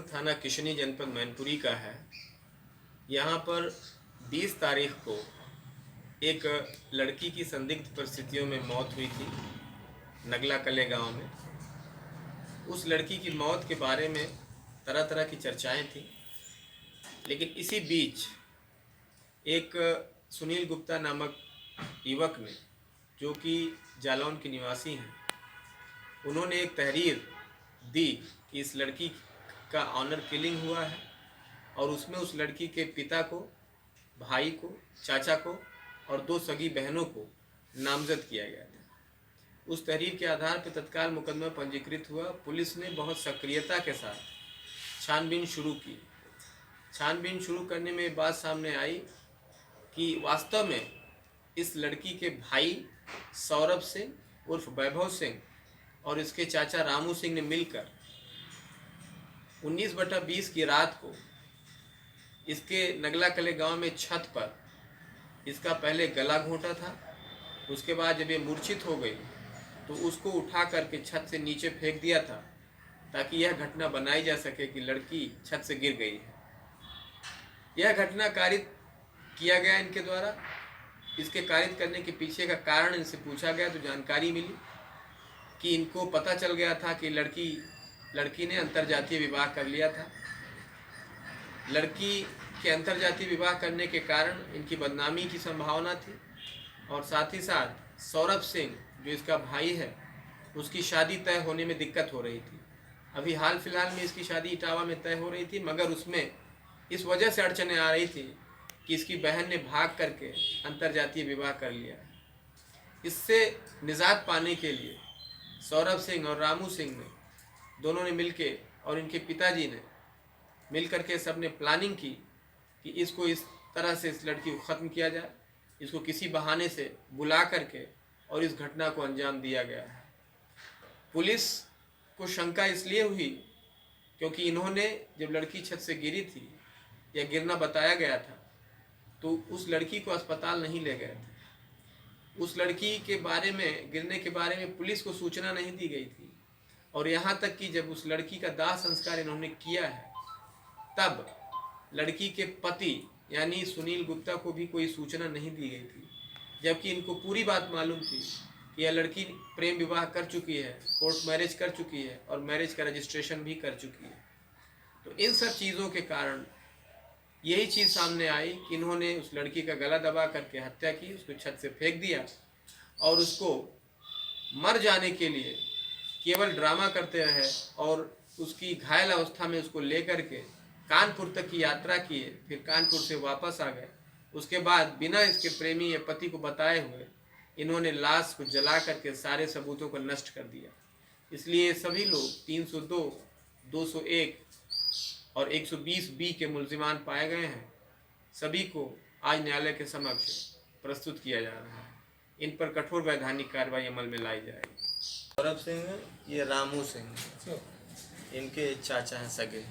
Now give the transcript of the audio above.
थाना किशनी जनपद मैनपुरी का है। यहाँ पर 20 तारीख को एक लड़की की संदिग्ध परिस्थितियों में मौत हुई थी नगला कले गांव में। उस लड़की की मौत के बारे में तरह तरह की चर्चाएं थी, लेकिन इसी बीच एक सुनील गुप्ता नामक युवक ने, जो कि जालौन के निवासी हैं, उन्होंने एक तहरीर दी कि इस लड़की का ऑनर किलिंग हुआ है और उसमें उस लड़की के पिता को, भाई को, चाचा को और 2 सगी बहनों को नामजद किया गया था। उस तहरीर के आधार पर तत्काल मुकदमा पंजीकृत हुआ। पुलिस ने बहुत सक्रियता के साथ छानबीन शुरू की। छानबीन शुरू करने में बात सामने आई कि वास्तव में इस लड़की के भाई सौरभ सिंह उर्फ वैभव सिंह और इसके चाचा रामू सिंह ने मिलकर 19/20 की रात को इसके नगला कले गांव में छत पर इसका पहले गला घोंटा था। उसके बाद जब ये मूर्छित हो गई तो उसको उठा करके छत से नीचे फेंक दिया था, ताकि यह घटना बनाई जा सके कि लड़की छत से गिर गई है। यह घटना कारित किया गया इनके द्वारा। इसके कारित करने के पीछे का कारण इनसे पूछा गया तो जानकारी मिली कि इनको पता चल गया था कि लड़की ने अंतरजातीय विवाह कर लिया था। लड़की के अंतरजातीय विवाह करने के कारण इनकी बदनामी की संभावना थी और साथ ही साथ सौरभ सिंह, जो इसका भाई है, उसकी शादी तय होने में दिक्कत हो रही थी। अभी हाल फिलहाल में इसकी शादी इटावा में तय हो रही थी, मगर उसमें इस वजह से अड़चनें आ रही थी कि इसकी बहन ने भाग करके अंतरजातीय विवाह कर लिया। इससे निजात पाने के लिए सौरभ सिंह और रामू सिंह ने, दोनों ने मिलके और इनके पिताजी ने मिल करके सबने प्लानिंग की कि इसको इस तरह से इस लड़की को ख़त्म किया जाए। इसको किसी बहाने से बुला करके और इस घटना को अंजाम दिया गया है। पुलिस को शंका इसलिए हुई क्योंकि इन्होंने जब लड़की छत से गिरी थी या गिरना बताया गया था तो उस लड़की को अस्पताल नहीं ले गए थे। उस लड़की के बारे में, गिरने के बारे में पुलिस को सूचना नहीं दी गई थी और यहाँ तक कि जब उस लड़की का दाह संस्कार इन्होंने किया है तब लड़की के पति यानी सुनील गुप्ता को भी कोई सूचना नहीं दी गई थी, जबकि इनको पूरी बात मालूम थी कि यह लड़की प्रेम विवाह कर चुकी है, कोर्ट मैरिज कर चुकी है और मैरिज का रजिस्ट्रेशन भी कर चुकी है। तो इन सब चीज़ों के कारण यही चीज़ सामने आई कि इन्होंने उस लड़की का गला दबा करके हत्या की, उसको छत से फेंक दिया और उसको मर जाने के लिए केवल ड्रामा करते रहे और उसकी घायल अवस्था में उसको लेकर के कानपुर तक की यात्रा किए, फिर कानपुर से वापस आ गए। उसके बाद बिना इसके प्रेमी या पति को बताए हुए इन्होंने लाश को जला करके सारे सबूतों को नष्ट कर दिया। इसलिए सभी लोग 302, 201 और 120B के मुल्जिमान पाए गए हैं। सभी को आज न्यायालय के समक्ष प्रस्तुत किया जा रहा है। इन पर कठोर वैधानिक कार्रवाई अमल में लाई जाएगी। सौरभ सिंह, ये रामू सिंह, इनके चाचा हैं सगे।